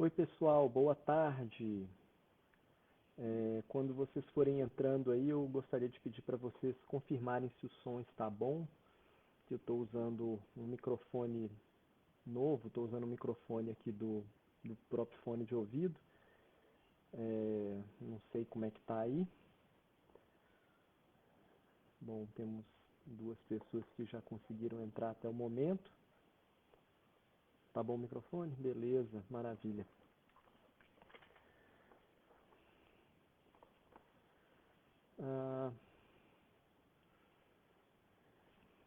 Oi, pessoal, boa tarde. Quando vocês forem entrando aí, eu gostaria de pedir para vocês confirmarem se o som está bom. Eu estou usando um microfone novo, estou usando um microfone aqui do próprio fone de ouvido. Não sei como é que está aí. Bom, temos duas pessoas que já conseguiram entrar até o momento. Tá bom o microfone? Beleza, maravilha.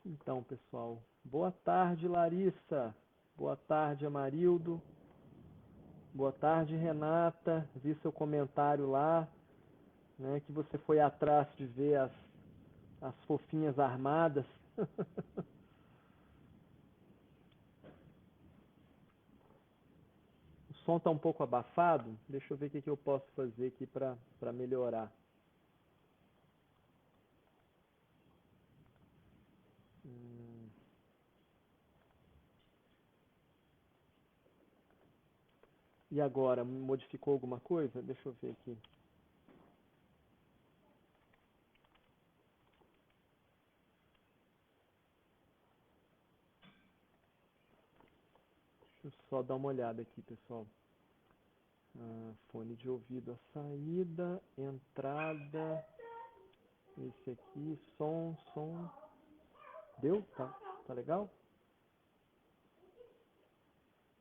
Então, pessoal, boa tarde, Larissa. Boa tarde, Amarildo. Boa tarde, Renata. Vi seu comentário lá, né, que você foi atrás de ver as fofinhas armadas. O som tá um pouco abafado. Deixa eu ver o que eu posso fazer aqui para melhorar. E agora, modificou alguma coisa? Deixa eu ver aqui. Deixa eu só dar uma olhada aqui, pessoal. Fone de ouvido a saída, entrada, esse aqui, som. Deu? Tá legal?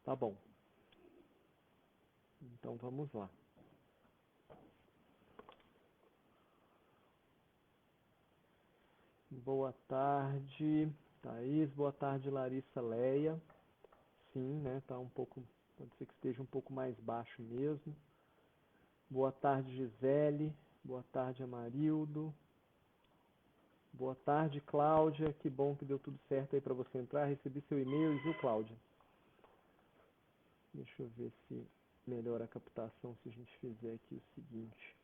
Tá bom. Então vamos lá. Boa tarde, Thaís. Boa tarde, Larissa Leia. Sim, né? Tá um pouco, pode ser que esteja um pouco mais baixo mesmo. Boa tarde, Gisele. Boa tarde, Amarildo. Boa tarde, Cláudia. Que bom que deu tudo certo aí para você entrar. Recebi seu e-mail, viu, Cláudia? Deixa eu ver se melhora a captação se a gente fizer aqui o seguinte.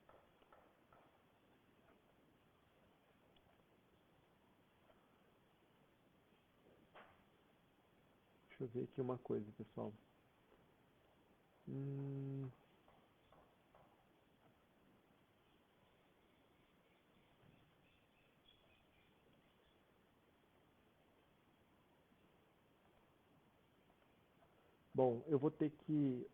Deixa eu ver aqui uma coisa, pessoal. Bom, eu vou ter que,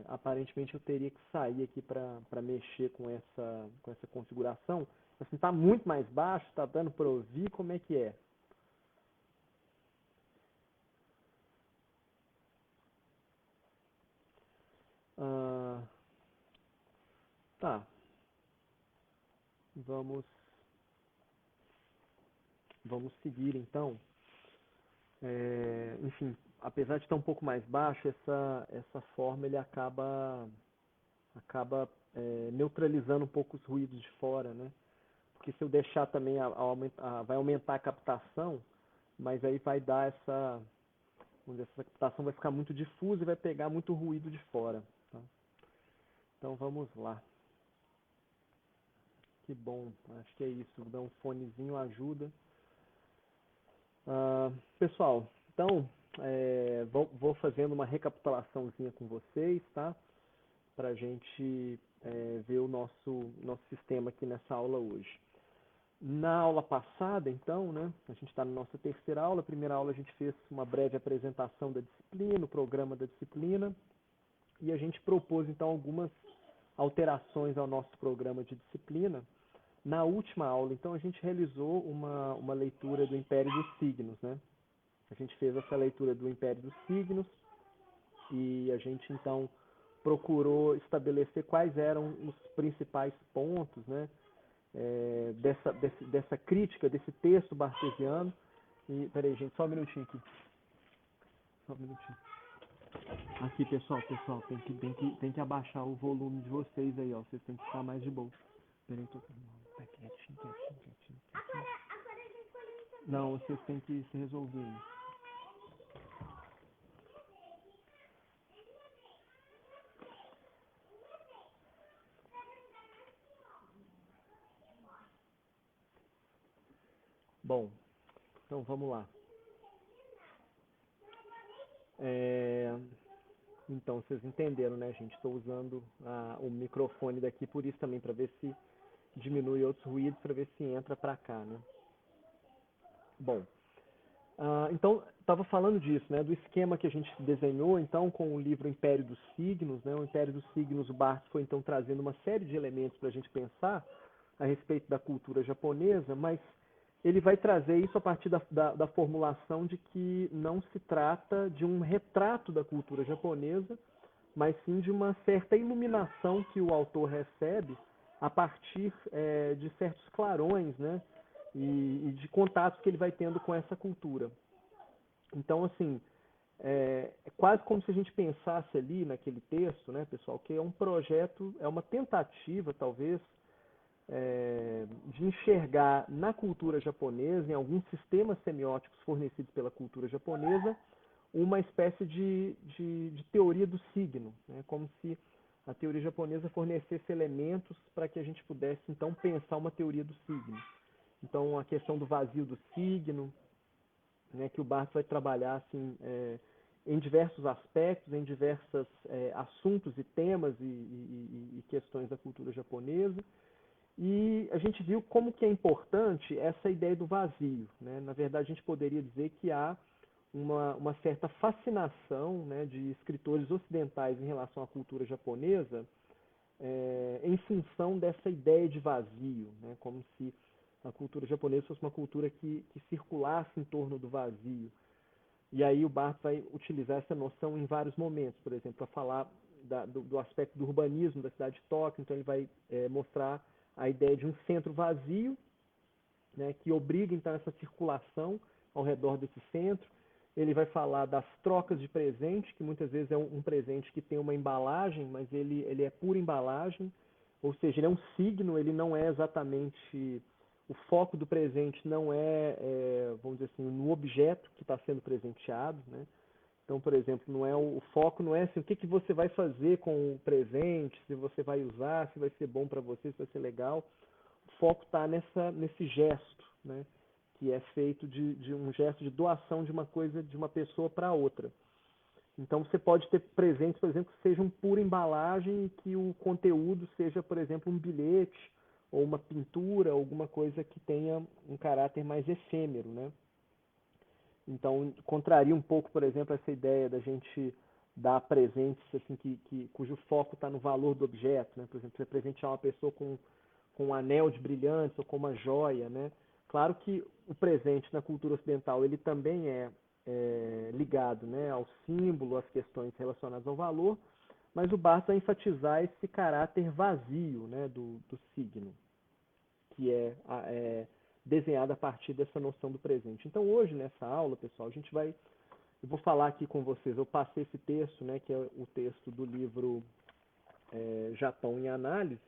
aparentemente eu teria que sair aqui para mexer com essa configuração. Assim, tá muito mais baixo, tá dando para ouvir, como é que é? Ah, tá, vamos, vamos seguir então. Enfim, apesar de estar um pouco mais baixo, essa forma ele acaba neutralizando um pouco os ruídos de fora, né? Porque se eu deixar também, vai aumentar a captação, mas aí vai dar vamos dizer, essa captação vai ficar muito difusa e vai pegar muito ruído de fora. Tá? Então vamos lá. Que bom, acho que é isso. Dar um fonezinho ajuda. Pessoal, então vou fazendo uma recapitulaçãozinha com vocês, tá? Para a gente ver o nosso sistema aqui nessa aula hoje. Na aula passada, então, né, a gente está na nossa terceira aula. A primeira aula a gente fez uma breve apresentação da disciplina, o programa da disciplina, e a gente propôs, então, algumas alterações ao nosso programa de disciplina. Na última aula, então, a gente realizou uma leitura do Império dos Signos, né? A gente fez essa leitura do Império dos Signos e a gente, então, procurou estabelecer quais eram os principais pontos, né, dessa crítica, desse texto bartesiano. E, peraí, gente, só um minutinho aqui. Só um minutinho. Aqui, pessoal, tem que abaixar o volume de vocês aí, ó. Vocês têm que ficar mais de boa. Peraí, tô... Tá quietinho. Não, vocês têm que se resolver. Bom, então vamos lá. Então, vocês entenderam, né, gente? Estou usando o microfone daqui por isso também, para ver se diminui outros ruídos, para ver se entra para cá, né? Bom, então, estava falando disso, né, do esquema que a gente desenhou, então, com o livro Império dos Signos, né? O Império dos Signos, o Barthes foi, então, trazendo uma série de elementos para a gente pensar a respeito da cultura japonesa, mas ele vai trazer isso a partir da formulação de que não se trata de um retrato da cultura japonesa, mas sim de uma certa iluminação que o autor recebe a partir de certos clarões, né, e de contatos que ele vai tendo com essa cultura. Então, assim, é quase como se a gente pensasse ali naquele texto, né, pessoal, que é um projeto, é uma tentativa, talvez, de enxergar na cultura japonesa, em alguns sistemas semióticos fornecidos pela cultura japonesa, uma espécie de teoria do signo, né? Como se a teoria japonesa fornecesse elementos para que a gente pudesse, então, pensar uma teoria do signo. Então, a questão do vazio do signo, né, que o Barthes vai trabalhar assim, em diversos aspectos, em diversos assuntos e temas e questões da cultura japonesa. E a gente viu como que é importante essa ideia do vazio, né? Na verdade, a gente poderia dizer que há uma certa fascinação, né, de escritores ocidentais em relação à cultura japonesa, em função dessa ideia de vazio, né? Como se a cultura japonesa fosse uma cultura que circulasse em torno do vazio. E aí o Barthes vai utilizar essa noção em vários momentos, por exemplo, para falar do aspecto do urbanismo da cidade de Tóquio. Então ele vai mostrar a ideia de um centro vazio, né, que obriga então essa circulação ao redor desse centro. Ele vai falar das trocas de presente, que muitas vezes é um presente que tem uma embalagem, mas ele é pura embalagem, ou seja, ele é um signo, ele não é exatamente... O foco do presente não vamos dizer assim, no objeto que está sendo presenteado, né? Então, por exemplo, o foco não é assim, o que você vai fazer com o presente, se você vai usar, se vai ser bom para você, se vai ser legal. O foco está nesse gesto, né? Que é feito de um gesto de doação de uma coisa de uma pessoa para outra. Então você pode ter presentes, por exemplo, que sejam pura embalagem e que o conteúdo seja, por exemplo, um bilhete ou uma pintura, alguma coisa que tenha um caráter mais efêmero, né? Então contraria um pouco, por exemplo, essa ideia da gente dar presentes assim, cujo foco está no valor do objeto, né? Por exemplo, você presentear uma pessoa com um anel de brilhantes ou com uma joia, né? Claro que o presente na cultura ocidental ele também é ligado, né, ao símbolo, às questões relacionadas ao valor, mas o Barthes vai enfatizar esse caráter vazio, né, do signo, que é desenhado a partir dessa noção do presente. Então hoje nessa aula, pessoal, eu vou falar aqui com vocês, eu passei esse texto, né, que é o texto do livro Japão em Análise.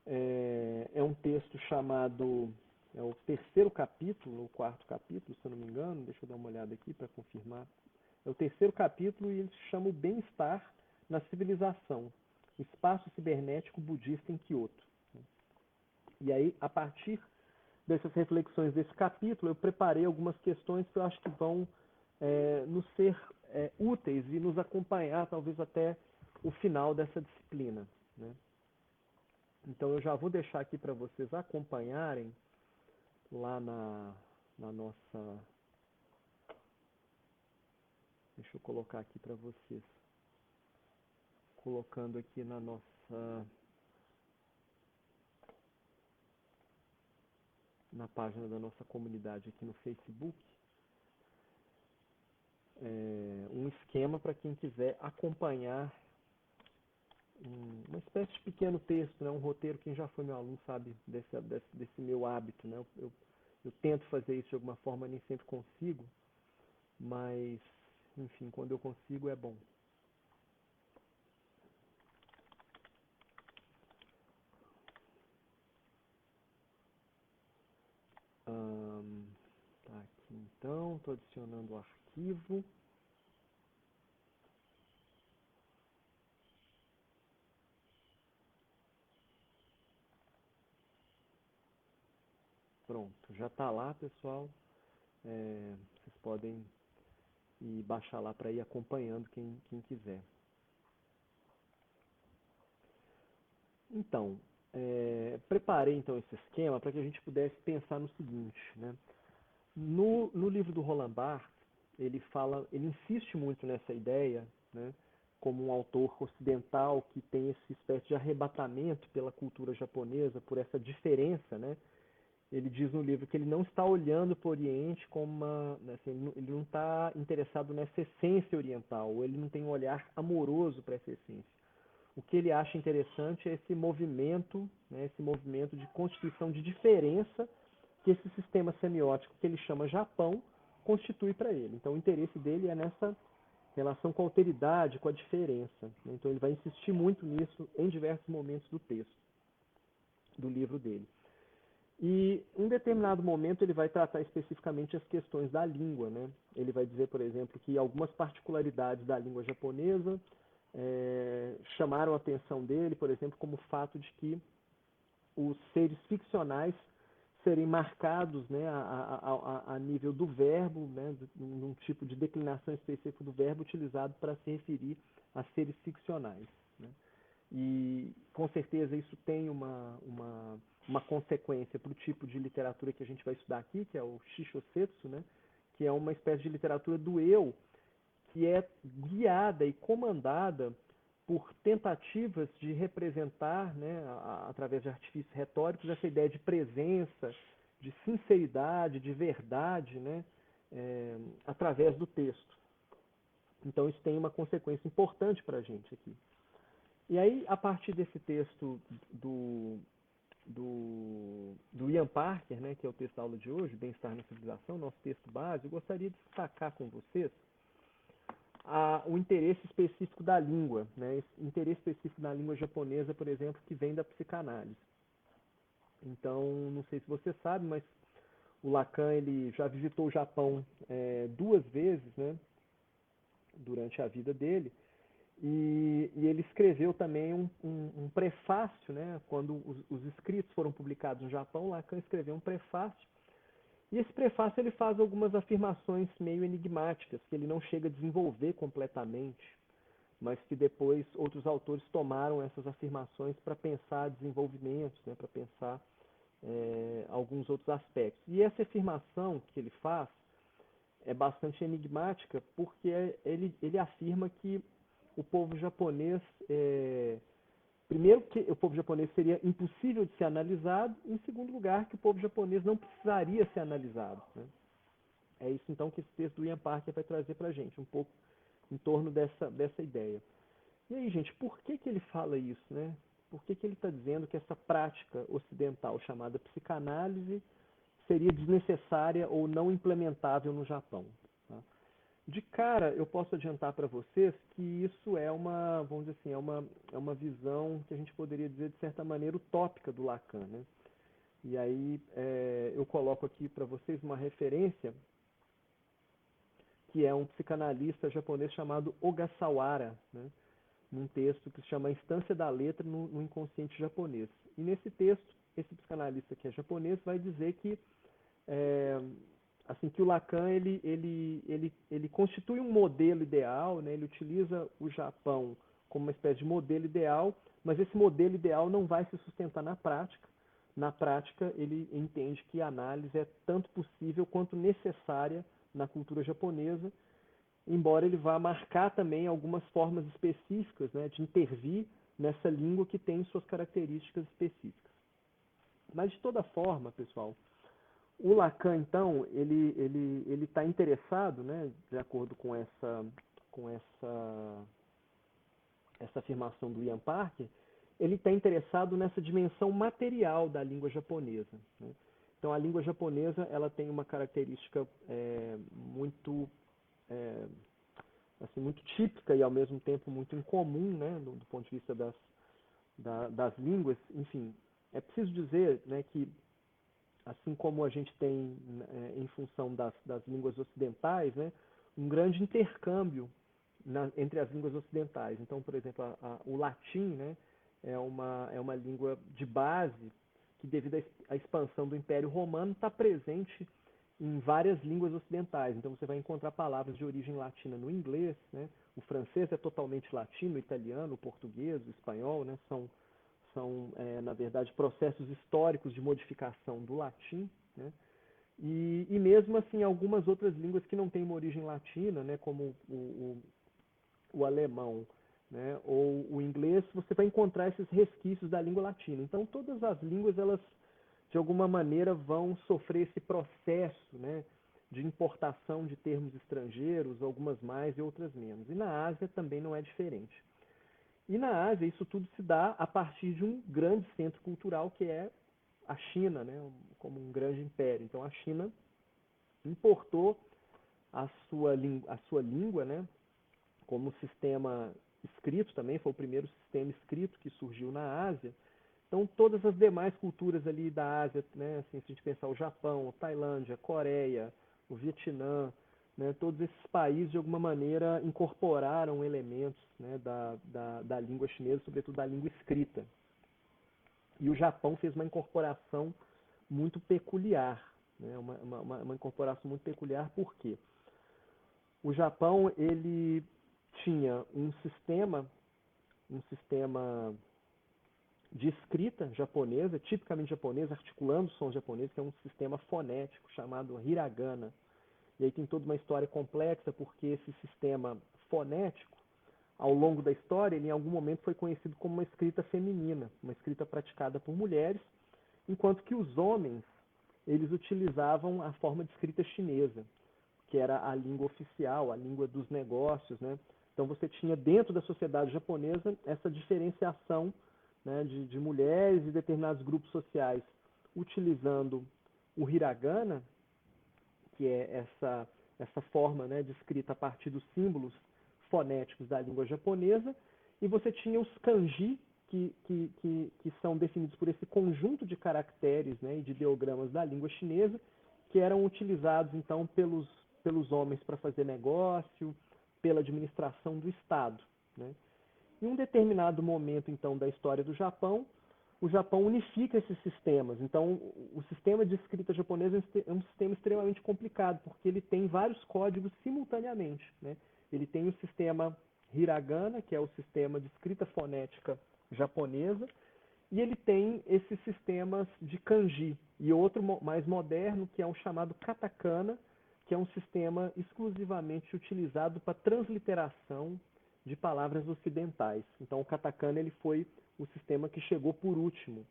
É um texto chamado, é o terceiro capítulo, o quarto capítulo, se eu não me engano, deixa eu dar uma olhada aqui para confirmar. É o terceiro capítulo e ele se chama O Bem-Estar na Civilização, Espaço Cibernético Budista em Kyoto. E aí, a partir dessas reflexões desse capítulo, eu preparei algumas questões que eu acho que vão nos ser úteis e nos acompanhar, talvez até o final dessa disciplina, né? Então eu já vou deixar aqui para vocês acompanharem lá na nossa... Deixa eu colocar aqui para vocês. Colocando aqui na página da nossa comunidade aqui no Facebook, um esquema para quem quiser acompanhar uma espécie de pequeno texto, né, um roteiro. Quem já foi meu aluno sabe desse meu hábito, né? Eu tento fazer isso de alguma forma, nem sempre consigo, mas, enfim, quando eu consigo é bom. Tá aqui então, estou adicionando o arquivo. Pronto, já está lá, pessoal. Vocês podem ir baixar lá para ir acompanhando quem quiser. Então, preparei então esse esquema para que a gente pudesse pensar no seguinte, né? No livro do Roland Barthes, ele insiste muito nessa ideia, né? Como um autor ocidental que tem essa espécie de arrebatamento pela cultura japonesa, por essa diferença, né? Ele diz no livro que ele não está olhando para o Oriente como assim, ele não está interessado nessa essência oriental, ou ele não tem um olhar amoroso para essa essência. O que ele acha interessante é esse movimento, né, esse movimento de constituição de diferença que esse sistema semiótico que ele chama Japão constitui para ele. Então o interesse dele é nessa relação com a alteridade, com a diferença. Então ele vai insistir muito nisso em diversos momentos do texto, do livro dele. E em um determinado momento ele vai tratar especificamente as questões da língua, né? Ele vai dizer, por exemplo, que algumas particularidades da língua japonesa chamaram a atenção dele, por exemplo, como o fato de que os seres ficcionais serem marcados, né, a nível do verbo, né, num tipo de declinação específica do verbo utilizado para se referir a seres ficcionais, né? E com certeza isso tem uma consequência para o tipo de literatura que a gente vai estudar aqui, que é o Shishosetsu, né, que é uma espécie de literatura do eu, que é guiada e comandada por tentativas de representar, né, através de artifícios retóricos, essa ideia de presença, de sinceridade, de verdade, né, através do texto. Então isso tem uma consequência importante para a gente aqui. E aí, a partir desse texto do Ian Parker, né, que é o texto da aula de hoje, Bem-Estar na Civilização, nosso texto base, eu gostaria de destacar com vocês o interesse específico da língua, né? Esse interesse específico da língua japonesa, por exemplo, que vem da psicanálise. Então, não sei se você sabe, mas o Lacan ele já visitou o Japão 2 vezes, né, durante a vida dele, e ele escreveu também um prefácio, né, quando os escritos foram publicados no Japão, Lacan escreveu um prefácio. E esse prefácio ele faz algumas afirmações meio enigmáticas, que ele não chega a desenvolver completamente, mas que depois outros autores tomaram essas afirmações para pensar desenvolvimentos, né, para pensar alguns outros aspectos. E essa afirmação que ele faz é bastante enigmática, porque ele afirma que o povo japonês, primeiro que o povo japonês seria impossível de ser analisado, e em segundo lugar que o povo japonês não precisaria ser analisado, né? É isso então que esse texto do Ian Parker vai trazer para a gente, um pouco em torno dessa ideia. E aí, gente, por que ele fala isso, né? Por que ele está dizendo que essa prática ocidental chamada psicanálise seria desnecessária ou não implementável no Japão? Tá? De cara, eu posso adiantar para vocês que isso é uma, vamos dizer assim, é uma visão que a gente poderia dizer, de certa maneira, utópica do Lacan, né? E aí eu coloco aqui para vocês uma referência que é um psicanalista japonês chamado Ogasawara, né? Num texto que se chama A Instância da Letra no Inconsciente Japonês. E nesse texto, esse psicanalista que é japonês vai dizer que assim que o Lacan ele constitui um modelo ideal, né? Ele utiliza o Japão como uma espécie de modelo ideal, mas esse modelo ideal não vai se sustentar na prática. Na prática, ele entende que a análise é tanto possível quanto necessária na cultura japonesa, embora ele vá marcar também algumas formas específicas, né, de intervir nessa língua que tem suas características específicas. Mas de toda forma, pessoal, o Lacan, então, ele está interessado, né, de acordo com essa afirmação do Ian Parker, ele está interessado nessa dimensão material da língua japonesa, né? Então, a língua japonesa ela tem uma característica muito assim, muito típica e ao mesmo tempo muito incomum, né, do ponto de vista das línguas. Enfim, é preciso dizer, né, que assim como a gente tem em função das línguas ocidentais, né, um grande intercâmbio entre as línguas ocidentais. Então, por exemplo, o latim, né, é uma língua de base que, devido à expansão do Império Romano, está presente em várias línguas ocidentais. Então você vai encontrar palavras de origem latina no inglês, né? O francês é totalmente latino, o italiano, o português, o espanhol, né? São são na verdade, processos históricos de modificação do latim, né? E mesmo assim, algumas outras línguas que não têm uma origem latina, né, como o alemão, né, ou o inglês, você vai encontrar esses resquícios da língua latina. Então, todas as línguas, elas, de alguma maneira, vão sofrer esse processo, né, de importação de termos estrangeiros, algumas mais e outras menos. E na Ásia também não é diferente. E na Ásia, isso tudo se dá a partir de um grande centro cultural, que é a China, né, como um grande império. Então, a China importou a sua língua, né, como sistema escrito também, foi o primeiro sistema escrito que surgiu na Ásia. Então, todas as demais culturas ali da Ásia, né, assim, se a gente pensar o Japão, Tailândia, Coreia, o Vietnã, né, todos esses países, de alguma maneira, incorporaram elementos, né, da língua chinesa, sobretudo da língua escrita. E o Japão fez uma incorporação muito peculiar, né, uma incorporação muito peculiar, por quê? O Japão, ele tinha um sistema de escrita japonesa, tipicamente japonesa, articulando sons japoneses, que é um sistema fonético chamado hiragana. E aí tem toda uma história complexa, porque esse sistema fonético, ao longo da história, ele em algum momento foi conhecido como uma escrita feminina, uma escrita praticada por mulheres, enquanto que os homens, eles utilizavam a forma de escrita chinesa, que era a língua oficial, a língua dos negócios, né? Então você tinha dentro da sociedade japonesa essa diferenciação, né, de mulheres e determinados grupos sociais utilizando o hiragana, que é essa forma, né, de escrita a partir dos símbolos fonéticos da língua japonesa, e você tinha os kanji, que são definidos por esse conjunto de caracteres, né, e de ideogramas da língua chinesa, que eram utilizados então pelos homens para fazer negócio, pela administração do Estado, né? Em um determinado momento então da história do Japão, o Japão unifica esses sistemas. Então, o sistema de escrita japonês é um sistema extremamente complicado, porque ele tem vários códigos simultaneamente, né? Ele tem o sistema hiragana, que é o sistema de escrita fonética japonesa, e ele tem esses sistemas de kanji, e outro mais moderno, que é o chamado katakana, que é um sistema exclusivamente utilizado para transliteração de palavras ocidentais. Então, o katakana ele foi o sistema que chegou por último.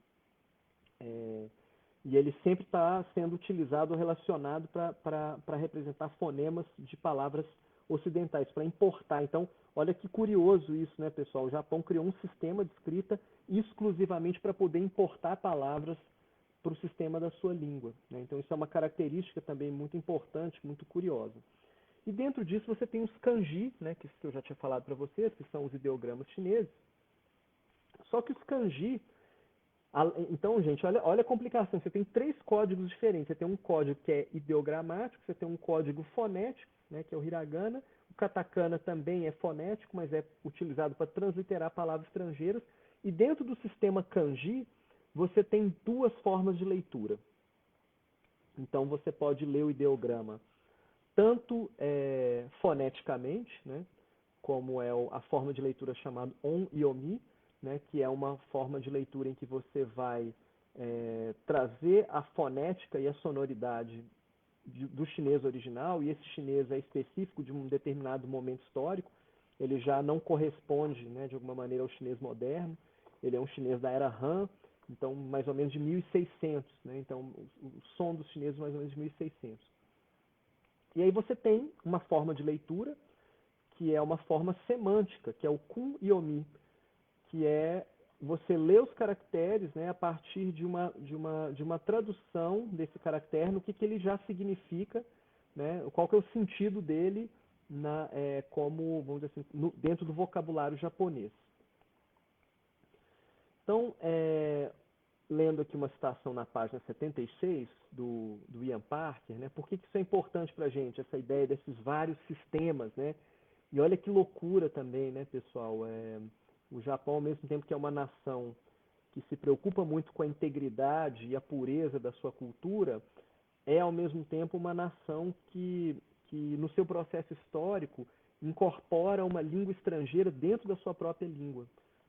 E ele sempre está sendo utilizado ou relacionado para representar fonemas de palavras ocidentais, para importar. Então, olha que curioso isso, né, pessoal? O Japão criou um sistema de escrita exclusivamente para poder importar palavras para o sistema da sua língua, né? Então, isso é uma característica também muito importante, muito curiosa. E dentro disso você tem os kanji, né, que eu já tinha falado para vocês, que são os ideogramas chineses. Só que os kanji, então, gente, olha a complicação. Você tem três códigos diferentes. Você tem um código que é ideogramático, você tem um código fonético, né, que é o hiragana. O katakana também é fonético, mas é utilizado para transliterar palavras estrangeiras. E dentro do sistema kanji, você tem duas formas de leitura. Então, você pode ler o ideograma tanto foneticamente, né, como é a forma de leitura chamada on-yomi, né, que é uma forma de leitura em que você vai trazer a fonética e a sonoridade do chinês original, e esse chinês é específico de um determinado momento histórico, ele já não corresponde, né, de alguma maneira ao chinês moderno, ele é um chinês da era Han, então mais ou menos de 1600, né, então o som dos chineses mais ou menos de 1600. E aí você tem uma forma de leitura que é uma forma semântica, que é o kun-yomi, que é você ler os caracteres, né, a partir de uma tradução desse caractere, no que ele já significa, né, qual que é o sentido dele como, vamos dizer assim, dentro do vocabulário japonês. Então, lendo aqui uma citação na página 76 do Ian Parker, né, por que isso é importante para a gente, essa ideia desses vários sistemas, né? E olha que loucura também, né, pessoal? O Japão, ao mesmo tempo que é uma nação que se preocupa muito com a integridade e a pureza da sua cultura, é ao mesmo tempo uma nação que no seu processo histórico incorpora uma língua estrangeira dentro da sua própria língua.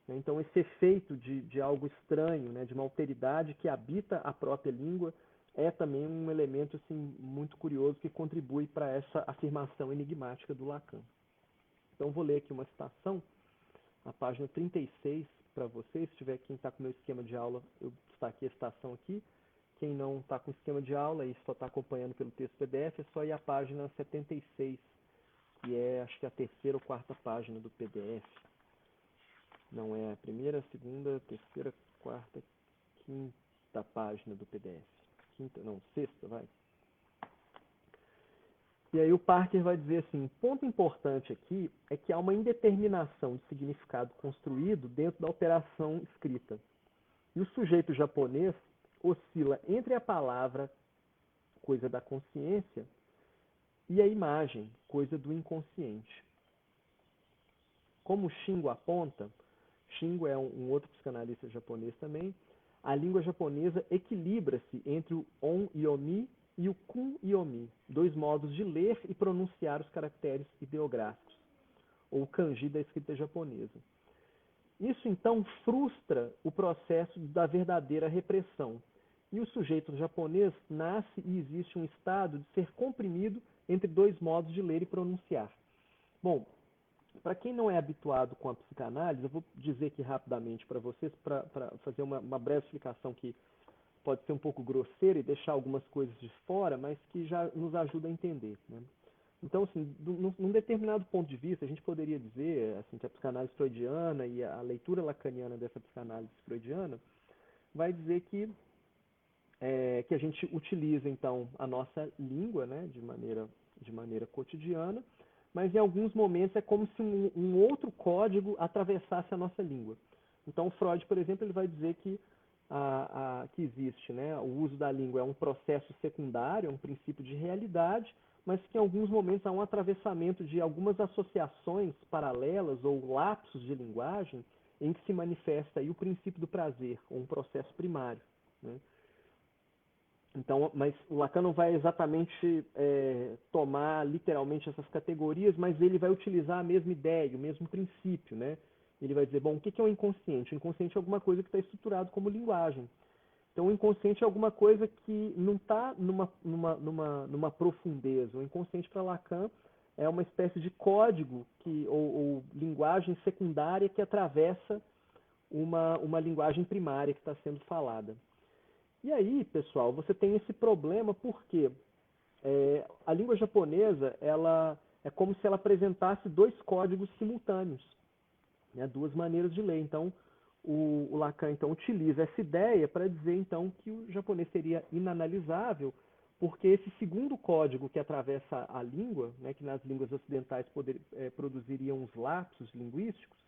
né? Então, esse efeito de algo estranho, né, de uma alteridade que habita a própria língua, é também um elemento assim, muito curioso que contribui para essa afirmação enigmática do Lacan. Então, vou ler aqui uma citação, a página 36, para vocês. Se tiver quem está com o meu esquema de aula, eu destaquei a citação aqui. Quem não está com o esquema de aula e só está acompanhando pelo texto PDF, é só ir à página 76, que é, acho que a terceira ou quarta página do PDF. Não é a primeira, segunda, terceira, quarta, quinta página do PDF. Quinta, não, sexta, vai. E aí o Parker vai dizer assim, um ponto importante aqui é que há uma indeterminação de significado construído dentro da operação escrita. E o sujeito japonês oscila entre a palavra, coisa da consciência, e a imagem, coisa do inconsciente. Como Shingo aponta, Shingo é um outro psicanalista japonês também, a língua japonesa equilibra-se entre o on-yomi e o kun-yomi, dois modos de ler e pronunciar os caracteres ideográficos, ou kanji da escrita japonesa. Isso, então, frustra o processo da verdadeira repressão. E o sujeito japonês nasce e existe um estado de ser comprimido entre dois modos de ler e pronunciar. Bom, para quem não é habituado com a psicanálise, eu vou dizer aqui rapidamente para vocês, para fazer uma breve explicação que pode ser um pouco grosseira e deixar algumas coisas de fora, mas que já nos ajuda a entender, né? Então, assim, num determinado ponto de vista, a gente poderia dizer assim, que a psicanálise freudiana e a leitura lacaniana dessa psicanálise freudiana vai dizer que a gente utiliza, então, a nossa língua, né, de maneira cotidiana, mas em alguns momentos é como se um outro código atravessasse a nossa língua. Então, Freud, por exemplo, ele vai dizer que que existe, né, o uso da língua é um processo secundário, é um princípio de realidade, mas que em alguns momentos há um atravessamento de algumas associações paralelas ou lapsos de linguagem em que se manifesta aí o princípio do prazer, ou um processo primário, né? Então, mas o Lacan não vai exatamente tomar literalmente essas categorias, mas ele vai utilizar a mesma ideia, o mesmo princípio, né? Ele vai dizer, bom, o que é o inconsciente? O inconsciente é alguma coisa que está estruturado como linguagem. Então, o inconsciente é alguma coisa que não está numa profundeza. O inconsciente para Lacan é uma espécie de código ou linguagem secundária que atravessa uma linguagem primária que está sendo falada. E aí, pessoal, você tem esse problema porque a língua japonesa ela é como se ela apresentasse dois códigos simultâneos, né, duas maneiras de ler. Então, o Lacan então utiliza essa ideia para dizer então que o japonês seria inanalisável, porque esse segundo código que atravessa a língua, né, que nas línguas ocidentais produziriam os lapsos linguísticos,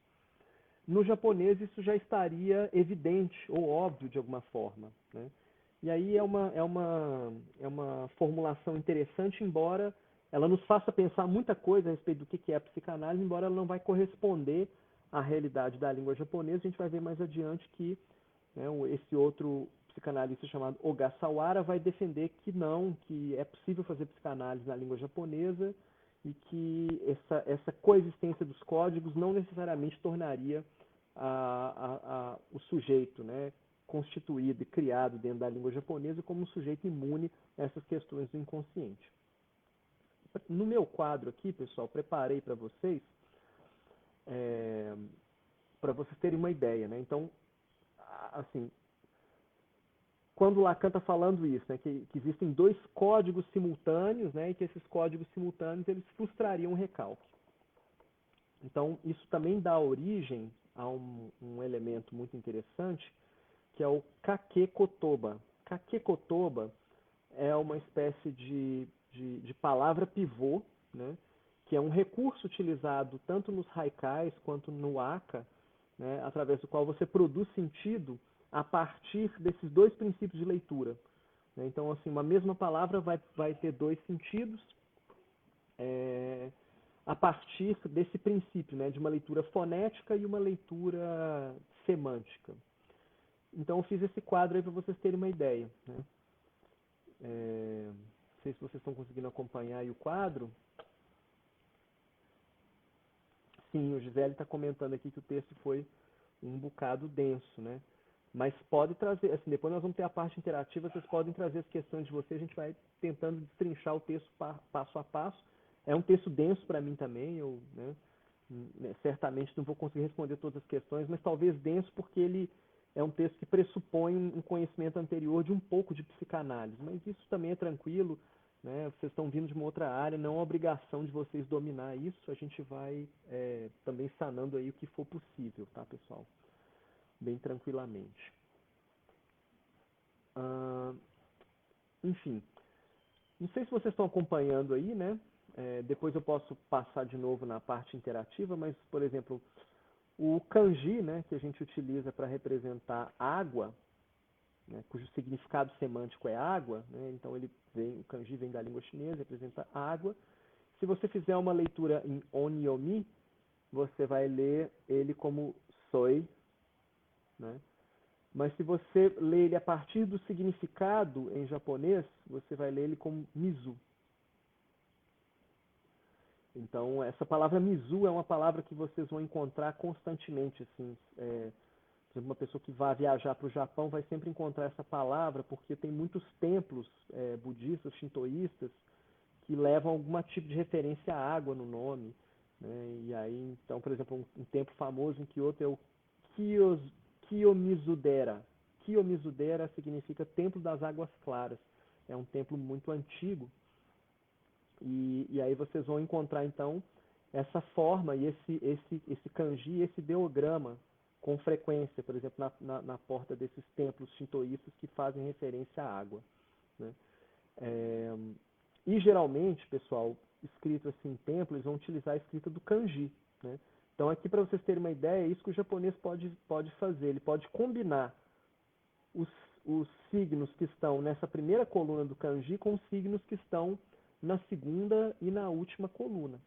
no japonês isso já estaria evidente ou óbvio de alguma forma, né? E aí é uma formulação interessante, embora ela nos faça pensar muita coisa a respeito do que é a psicanálise, embora ela não vai corresponder à realidade da língua japonesa. A gente vai ver mais adiante que, né, esse outro psicanalista chamado Ogasawara vai defender que não, que é possível fazer psicanálise na língua japonesa e que essa coexistência dos códigos não necessariamente tornaria o sujeito, né, constituído e criado dentro da língua japonesa como um sujeito imune a essas questões do inconsciente. No meu quadro aqui, pessoal, preparei para vocês, para vocês terem uma ideia, né? Então, assim, quando Lacan está falando isso, né, que existem dois códigos simultâneos, né, e que esses códigos simultâneos eles frustrariam o recalque. Então, isso também dá origem a um elemento muito interessante, que é o kakekotoba. Kakekotoba é uma espécie de palavra pivô, né, que é um recurso utilizado tanto nos haikais quanto no aka, né, através do qual você produz sentido a partir desses dois princípios de leitura. Então, assim, uma mesma palavra vai ter dois sentidos a partir desse princípio, né, de uma leitura fonética e uma leitura semântica. Então, eu fiz esse quadro aí para vocês terem uma ideia, né? Não sei se vocês estão conseguindo acompanhar aí o quadro. Sim, o Gisele está comentando aqui que o texto foi um bocado denso, né? Mas pode trazer, assim, depois nós vamos ter a parte interativa, vocês podem trazer as questões de vocês, a gente vai tentando destrinchar o texto passo a passo. É um texto denso para mim também, certamente não vou conseguir responder todas as questões, mas talvez denso porque ele é um texto que pressupõe um conhecimento anterior de um pouco de psicanálise, mas isso também é tranquilo, né? Vocês estão vindo de uma outra área, não é obrigação de vocês dominar isso, a gente vai também sanando aí o que for possível, tá, pessoal? Bem tranquilamente. Enfim, não sei se vocês estão acompanhando aí, né? Depois eu posso passar de novo na parte interativa, mas, por exemplo, o kanji, né, que a gente utiliza para representar água, né, cujo significado semântico é água, né, então o kanji vem da língua chinesa, representa água. Se você fizer uma leitura em onyomi, você vai ler ele como soi, né? Mas se você ler ele a partir do significado em japonês, você vai ler ele como mizu. Então, essa palavra mizu é uma palavra que vocês vão encontrar constantemente. Assim, por exemplo, uma pessoa que vai viajar para o Japão vai sempre encontrar essa palavra, porque tem muitos templos budistas, shintoístas, que levam algum tipo de referência à água no nome. Né? E aí, então, por exemplo, um templo famoso em Kyoto é o Kiyomizudera. Kiyomizudera significa Templo das Águas Claras. É um templo muito antigo. E aí vocês vão encontrar, então, essa forma e esse kanji, esse ideograma com frequência, por exemplo, na porta desses templos shintoístas que fazem referência à água. Né? E geralmente, pessoal, escrito assim em templo, eles vão utilizar a escrita do kanji. Né? Então aqui para vocês terem uma ideia, é isso que o japonês pode fazer. Ele pode combinar os signos que estão nessa primeira coluna do kanji com os signos que estão na segunda e na última coluna.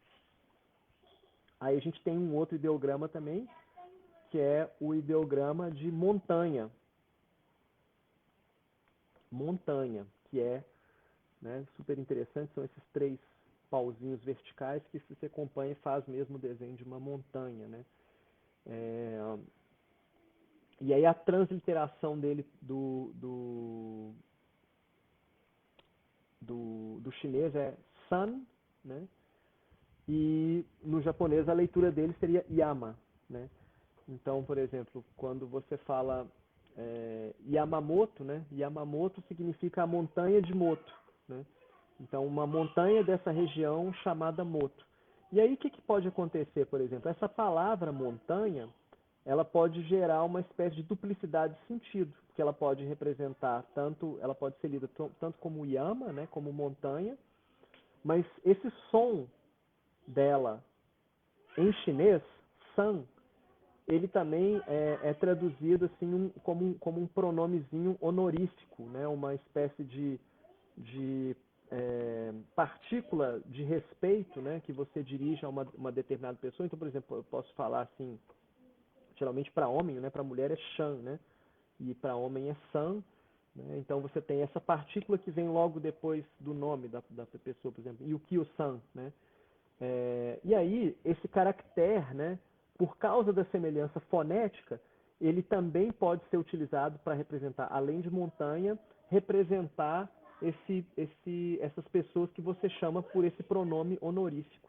Aí a gente tem um outro ideograma também, que é o ideograma de montanha. Montanha, que é, né, super interessante, são esses 3 pauzinhos verticais que, se você acompanha, faz mesmo o desenho de uma montanha. Né? E aí a transliteração dele do chinês é san, né? E no japonês a leitura dele seria yama. Né? Então, por exemplo, quando você fala Yamamoto, né? Yamamoto significa a montanha de Moto. Né? Então, uma montanha dessa região chamada Moto. E aí o que pode acontecer, por exemplo? Essa palavra montanha, ela pode gerar uma espécie de duplicidade de sentido, porque ela pode representar ela pode ser lida tanto como Yama, né, como montanha, mas esse som dela em chinês, san, ele também é traduzido assim como um pronomezinho honorífico, né, uma espécie de partícula de respeito, né, que você dirige a uma determinada pessoa. Então, por exemplo, eu posso falar assim, geralmente para homem, né, para mulher é shan, né, e para homem é san. Né, então você tem essa partícula que vem logo depois do nome da pessoa, por exemplo, Yukio-san. Né, e aí, esse caractere, né, por causa da semelhança fonética, ele também pode ser utilizado para representar, além de montanha, representar essas pessoas que você chama por esse pronome honorífico.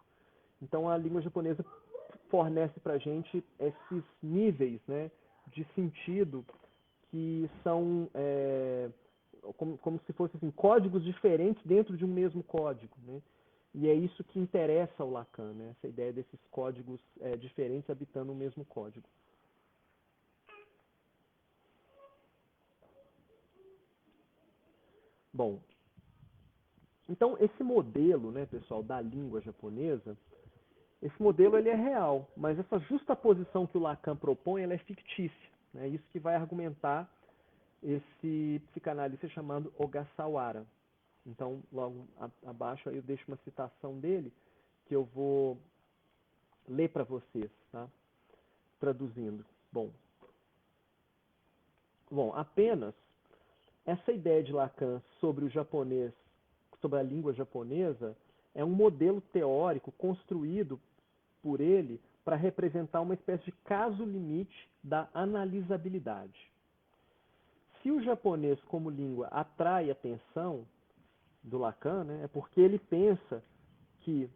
Então a língua japonesa fornece para a gente esses níveis, né, de sentido que são como se fossem assim, códigos diferentes dentro de um mesmo código. Né? E é isso que interessa ao Lacan, né? Essa ideia desses códigos diferentes habitando o mesmo código. Bom, então esse modelo, né, pessoal, da língua japonesa, esse modelo ele é real, mas essa justaposição que o Lacan propõe, ela é fictícia. Né? Isso que vai argumentar esse psicanalista chamado Ogasawara. Então, logo abaixo aí eu deixo uma citação dele, que eu vou ler para vocês, tá? Traduzindo. Bom, apenas essa ideia de Lacan sobre o japonês, sobre a língua japonesa, é um modelo teórico construído por ele para representar uma espécie de caso limite da analisabilidade. Se o japonês como língua atrai a atenção do Lacan, né, é porque ele pensa que,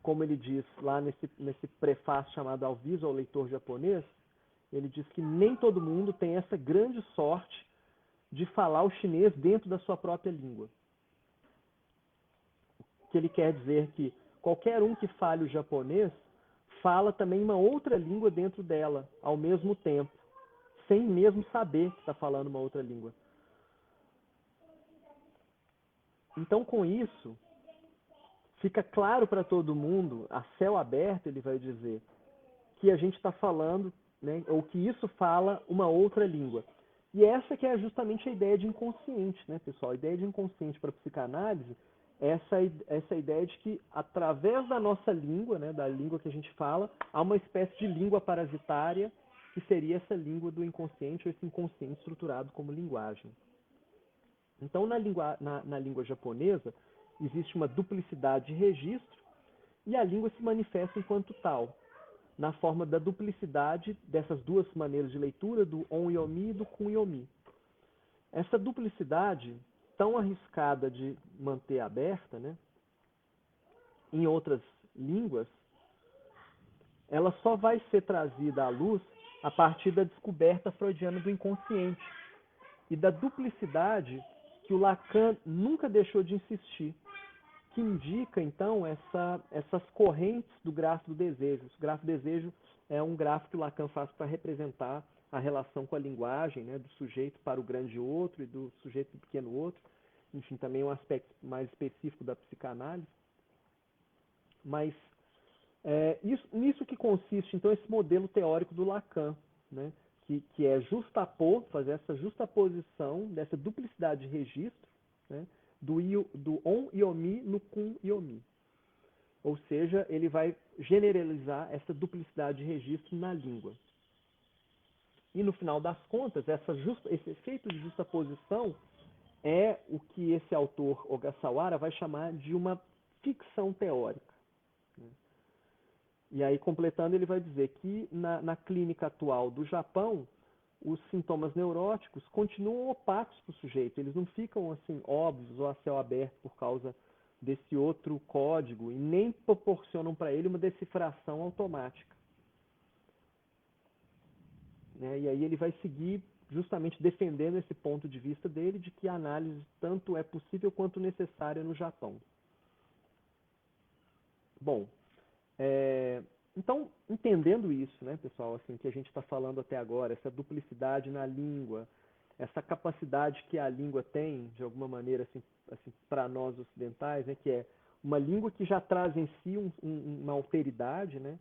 como ele diz lá nesse prefácio chamado Aviso ao Leitor Japonês, ele diz que nem todo mundo tem essa grande sorte de falar o chinês dentro da sua própria língua. Que ele quer dizer que qualquer um que fale o japonês fala também uma outra língua dentro dela, ao mesmo tempo, sem mesmo saber que está falando uma outra língua. Então, com isso, fica claro para todo mundo, a céu aberto, ele vai dizer, que a gente está falando, né, ou que isso fala uma outra língua. E essa que é justamente a ideia de inconsciente, né, pessoal? A ideia de inconsciente para a psicanálise é essa ideia de que, através da nossa língua, né, da língua que a gente fala, há uma espécie de língua parasitária, que seria essa língua do inconsciente, ou esse inconsciente estruturado como linguagem. Então, na língua japonesa, existe uma duplicidade de registro, e a língua se manifesta enquanto tal, na forma da duplicidade dessas duas maneiras de leitura, do on-yomi e do kun-yomi. Essa duplicidade, tão arriscada de manter aberta, né, em outras línguas, ela só vai ser trazida à luz a partir da descoberta freudiana do inconsciente e da duplicidade que o Lacan nunca deixou de insistir, que indica, então, essas correntes do grafo do desejo. O grafo do desejo é um grafo que o Lacan faz para representar a relação com a linguagem, né, do sujeito para o grande outro e do sujeito para o pequeno outro. Enfim, também é um aspecto mais específico da psicanálise. Mas nisso que consiste, então, esse modelo teórico do Lacan, né, que é justapor, fazer essa justaposição dessa duplicidade de registro, né, do on-yomi no kun-yomi. Ou seja, ele vai generalizar essa duplicidade de registro na língua. E no final das contas, esse efeito de justaposição é o que esse autor Ogasawara vai chamar de uma ficção teórica. E aí, completando, ele vai dizer que na clínica atual do Japão, os sintomas neuróticos continuam opacos para o sujeito. Eles não ficam assim óbvios ou a céu aberto por causa desse outro código e nem proporcionam para ele uma decifração automática. Né? E aí ele vai seguir justamente defendendo esse ponto de vista dele de que a análise tanto é possível quanto necessária no Japão. Bom, então, entendendo isso, né, pessoal, assim, que a gente está falando até agora, essa duplicidade na língua, essa capacidade que a língua tem, de alguma maneira, assim para nós ocidentais, né, que é uma língua que já traz em si uma alteridade, né?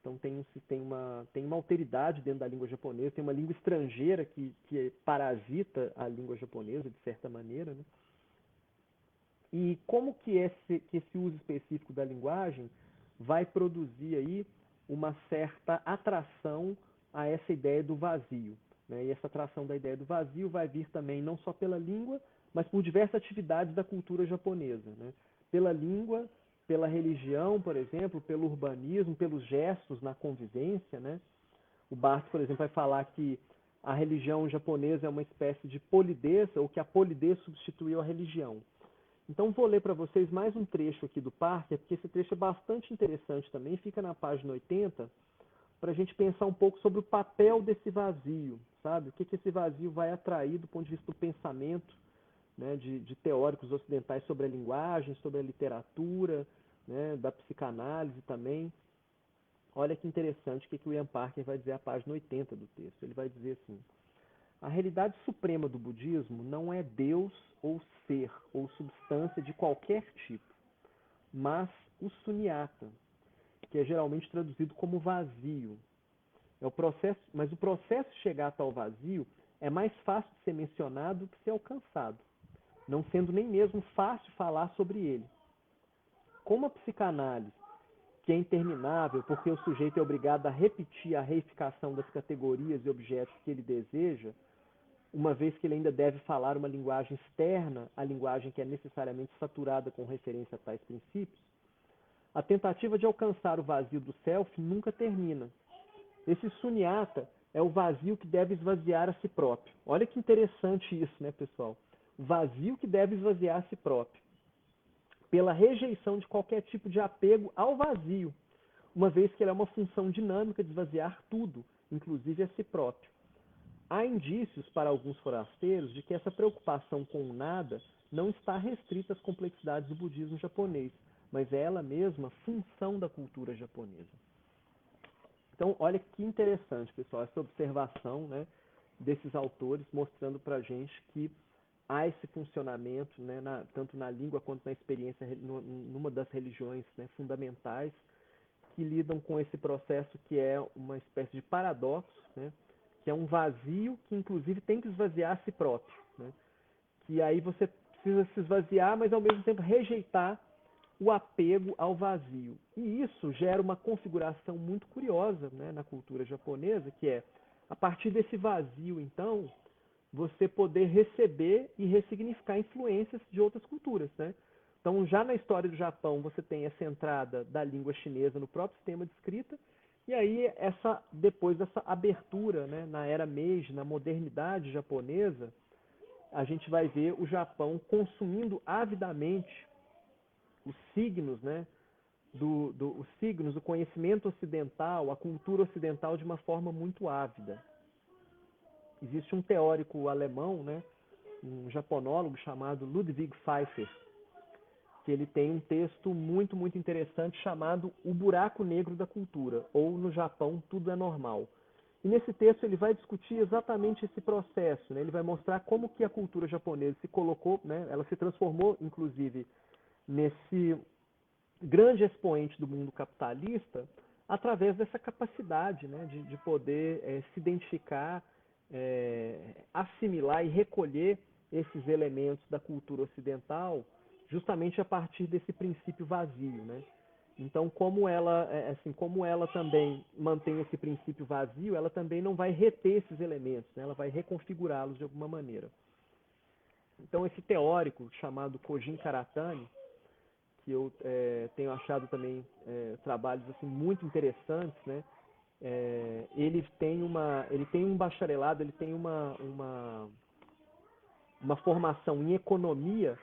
Então tem uma alteridade dentro da língua japonesa, tem uma língua estrangeira que parasita a língua japonesa, de certa maneira, né? E como que esse uso específico da linguagem vai produzir aí uma certa atração a essa ideia do vazio, né? E essa atração da ideia do vazio vai vir também não só pela língua, mas por diversas atividades da cultura japonesa, né? Pela língua, pela religião, por exemplo, pelo urbanismo, pelos gestos na convivência, né? O Barthes, por exemplo, vai falar que a religião japonesa é uma espécie de polidez, ou que a polidez substituiu a religião. Então vou ler para vocês mais um trecho aqui do Parker, porque esse trecho é bastante interessante também, fica na página 80, para a gente pensar um pouco sobre o papel desse vazio, sabe? O que esse vazio vai atrair do ponto de vista do pensamento, né, de teóricos ocidentais sobre a linguagem, sobre a literatura, né, da psicanálise também. Olha que interessante o que o Ian Parker vai dizer à página 80 do texto. Ele vai dizer assim: a realidade suprema do budismo não é Deus ou ser ou substância de qualquer tipo, mas o sunyata, que é geralmente traduzido como vazio. Mas o processo de chegar a tal vazio é mais fácil de ser mencionado do que ser alcançado, não sendo nem mesmo fácil falar sobre ele. Como a psicanálise, que é interminável porque o sujeito é obrigado a repetir a reificação das categorias e objetos que ele deseja, uma vez que ele ainda deve falar uma linguagem externa, a linguagem que é necessariamente saturada com referência a tais princípios, A tentativa de alcançar o vazio do self nunca termina. Esse sunyata é o vazio que deve esvaziar a si próprio. Olha que interessante isso, né, pessoal? O vazio que deve esvaziar a si próprio. Pela rejeição de qualquer tipo de apego ao vazio, uma vez que ele é uma função dinâmica de esvaziar tudo, inclusive a si próprio. Há indícios para alguns forasteiros de que essa preocupação com o nada não está restrita às complexidades do budismo japonês, mas é ela mesma função da cultura japonesa. Então, olha que interessante, pessoal, essa observação, né, desses autores mostrando para a gente que há esse funcionamento, né, tanto na língua quanto na experiência, numa das religiões, né, fundamentais, que lidam com esse processo que é uma espécie de paradoxo, né, que é um vazio que inclusive tem que esvaziar a si próprio, né, que aí você precisa se esvaziar, mas ao mesmo tempo rejeitar o apego ao vazio. E isso gera uma configuração muito curiosa, né, na cultura japonesa, que é, a partir desse vazio, então, você poder receber e ressignificar influências de outras culturas, né? Então, já na história do Japão, você tem essa entrada da língua chinesa no próprio sistema de escrita, e aí, depois dessa abertura, né, na era Meiji, na modernidade japonesa, a gente vai ver o Japão consumindo avidamente os signos, né, os signos, o conhecimento ocidental, a cultura ocidental de uma forma muito ávida. Existe um teórico alemão, né, um japonólogo chamado Ludwig Pfeiffer, que ele tem um texto muito, muito interessante chamado O Buraco Negro da Cultura, ou no Japão, Tudo é Normal. E nesse texto ele vai discutir exatamente esse processo, né? Ele vai mostrar como que a cultura japonesa se colocou, né? Ela se transformou, inclusive, nesse grande expoente do mundo capitalista através dessa capacidade, né, de poder se identificar, assimilar e recolher esses elementos da cultura ocidental justamente a partir desse princípio vazio, né? Então, como ela também mantém esse princípio vazio, ela também não vai reter esses elementos, né? Ela vai reconfigurá-los de alguma maneira. Então, esse teórico chamado Kojin Karatani, que eu tenho achado também trabalhos assim, muito interessantes, né? Ele tem um bacharelado, ele tem uma formação em economia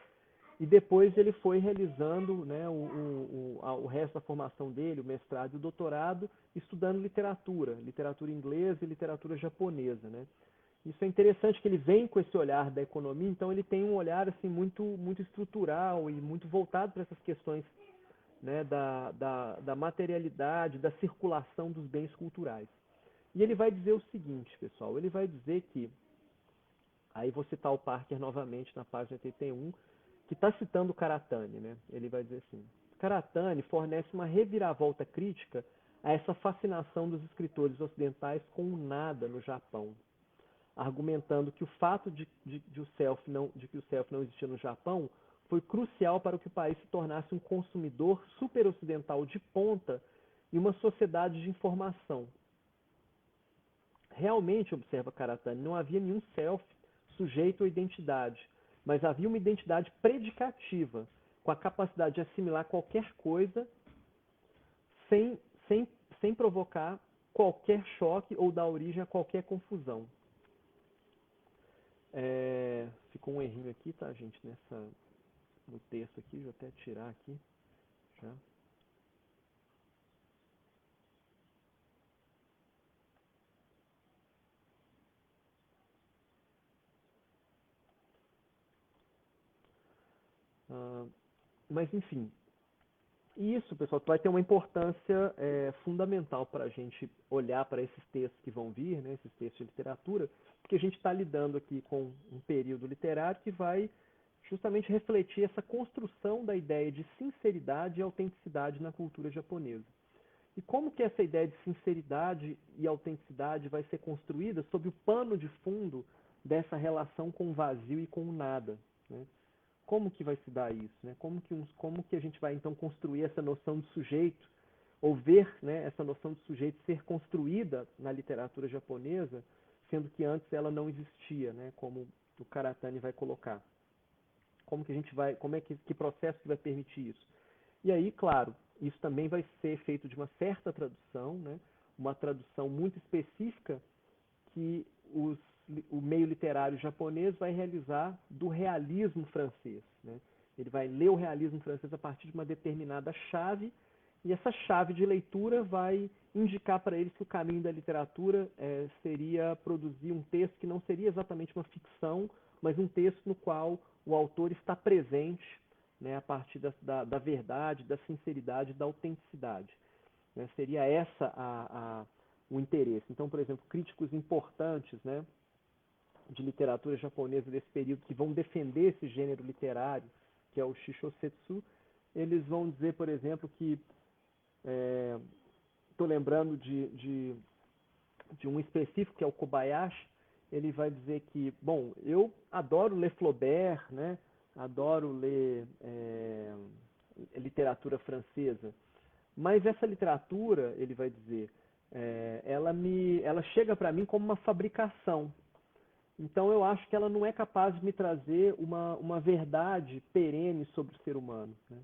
e depois ele foi realizando, né, o resto da formação dele, o mestrado e o doutorado, estudando literatura inglesa e literatura japonesa, né? Isso é interessante que ele vem com esse olhar da economia, então ele tem um olhar assim muito muito estrutural e muito voltado para essas questões, né, da materialidade, da circulação dos bens culturais. E ele vai dizer o seguinte, pessoal, ele vai dizer que, aí vou citar o Parker novamente na página 81, que está citando o Karatani, né? Ele vai dizer assim: Karatani fornece uma reviravolta crítica a essa fascinação dos escritores ocidentais com o nada no Japão, argumentando que o fato de que o self não existia no Japão foi crucial para que o país se tornasse um consumidor super-ocidental de ponta e uma sociedade de informação. Realmente, observa Karatani, não havia nenhum self sujeito à identidade, mas havia uma identidade predicativa, com a capacidade de assimilar qualquer coisa sem, sem, sem provocar qualquer choque ou dar origem a qualquer confusão. Ficou um errinho aqui, tá, gente, no texto aqui, vou até tirar aqui. Já. Mas, enfim, isso, pessoal, vai ter uma importância fundamental para a gente olhar para esses textos que vão vir, né, esses textos de literatura, porque a gente está lidando aqui com um período literário que vai justamente refletir essa construção da ideia de sinceridade e autenticidade na cultura japonesa. E como que essa ideia de sinceridade e autenticidade vai ser construída sob o pano de fundo dessa relação com o vazio e com o nada, né? Como que vai se dar isso, né? Como que a gente vai então construir essa noção de sujeito, ou ver, né, essa noção de sujeito ser construída na literatura japonesa, sendo que antes ela não existia, né, como o Karatani vai colocar. Como que a gente vai, que processo que vai permitir isso? E aí, claro, Isso também vai ser feito de uma certa tradução, né? Uma tradução muito específica que o meio literário japonês vai realizar do realismo francês, né? Ele vai ler o realismo francês a partir de uma determinada chave, e essa chave de leitura vai indicar para eles que o caminho da literatura seria produzir um texto que não seria exatamente uma ficção, mas um texto no qual o autor está presente, né, a partir da verdade, da sinceridade, da autenticidade. Né? Seria essa o interesse. Então, por exemplo, críticos importantes, né, de literatura japonesa desse período que vão defender esse gênero literário, que é o Shishosetsu, eles vão dizer, por exemplo, que estou lembrando de um específico que é o Kobayashi. Ele vai dizer que, bom, eu adoro ler Flaubert, né? Adoro ler literatura francesa, mas essa literatura, ele vai dizer, ela chega para mim como uma fabricação. Então eu acho que ela não é capaz de me trazer uma verdade perene sobre o ser humano, né?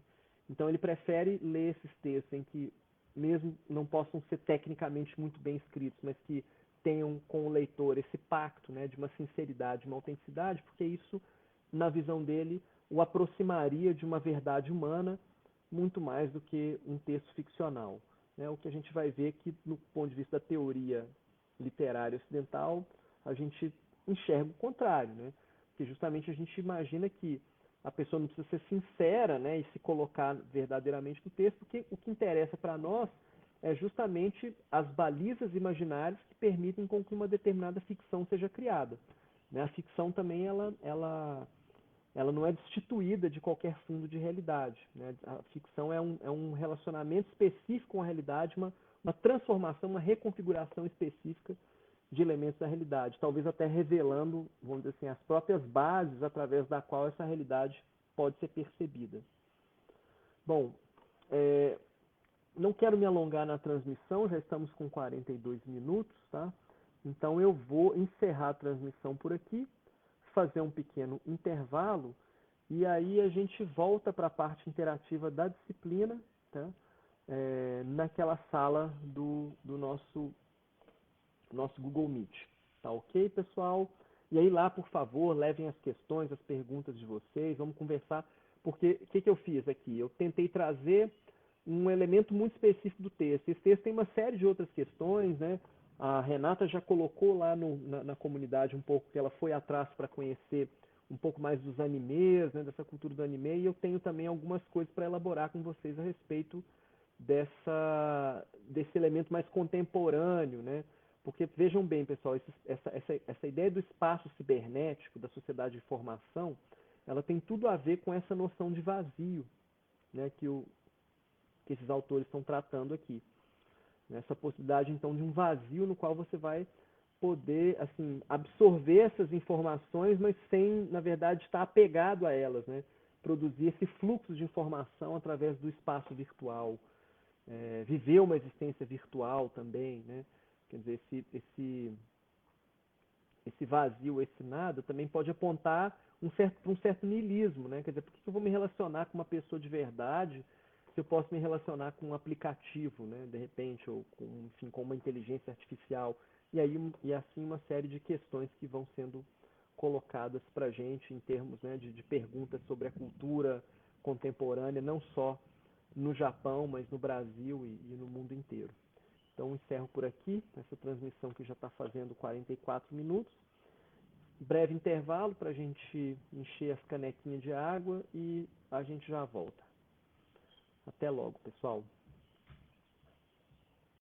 Então ele prefere ler esses textos em que, mesmo não possam ser tecnicamente muito bem escritos, mas que tenham com o leitor esse pacto, né, de uma sinceridade, uma autenticidade, porque isso, na visão dele, o aproximaria de uma verdade humana muito mais do que um texto ficcional, né? O que a gente vai ver que, no ponto de vista da teoria literária ocidental, a gente enxerga o contrário, né? Porque justamente a gente imagina que a pessoa não precisa ser sincera, né, e se colocar verdadeiramente no texto, porque o que interessa para nós é justamente as balizas imaginárias que permitem com que uma determinada ficção seja criada, né? A ficção também ela não é destituída de qualquer fundo de realidade, né? A ficção é um relacionamento específico com a realidade, uma transformação, uma reconfiguração específica de elementos da realidade, talvez até revelando, vamos dizer assim, as próprias bases através da qual essa realidade pode ser percebida. Bom, não quero me alongar na transmissão, já estamos com 42 minutos, tá? Então eu vou encerrar a transmissão por aqui, fazer um pequeno intervalo, e aí a gente volta para a parte interativa da disciplina, tá? Naquela sala do nosso Google Meet. Tá ok, pessoal? E aí lá, por favor, levem as questões, as perguntas de vocês, vamos conversar, porque o que eu fiz aqui? Eu tentei trazer um elemento muito específico do texto. Esse texto tem uma série de outras questões, né? A Renata já colocou lá na comunidade um pouco que ela foi atrás para conhecer um pouco mais dos animes, né, dessa cultura do anime, e eu tenho também algumas coisas para elaborar com vocês a respeito desse elemento mais contemporâneo, né? Porque vejam bem, pessoal, essa ideia do espaço cibernético, da sociedade de informação, ela tem tudo a ver com essa noção de vazio, né, que esses autores estão tratando aqui. Essa possibilidade, então, de um vazio no qual você vai poder, assim, absorver essas informações, mas sem, na verdade, estar apegado a elas, né? Produzir esse fluxo de informação através do espaço virtual, viver uma existência virtual também, né? Quer dizer, esse vazio, esse nada, também pode apontar para um certo niilismo, né? Quer dizer, por que eu vou me relacionar com uma pessoa de verdade se eu posso me relacionar com um aplicativo, né? De repente, ou com, enfim, com uma inteligência artificial? E assim uma série de questões que vão sendo colocadas para a gente em termos, né, de perguntas sobre a cultura contemporânea, não só no Japão, mas no Brasil e no mundo inteiro. Então encerro por aqui, essa transmissão que já está fazendo 44 minutos. Breve intervalo para a gente encher as canequinhas de água e a gente já volta. Até logo, pessoal.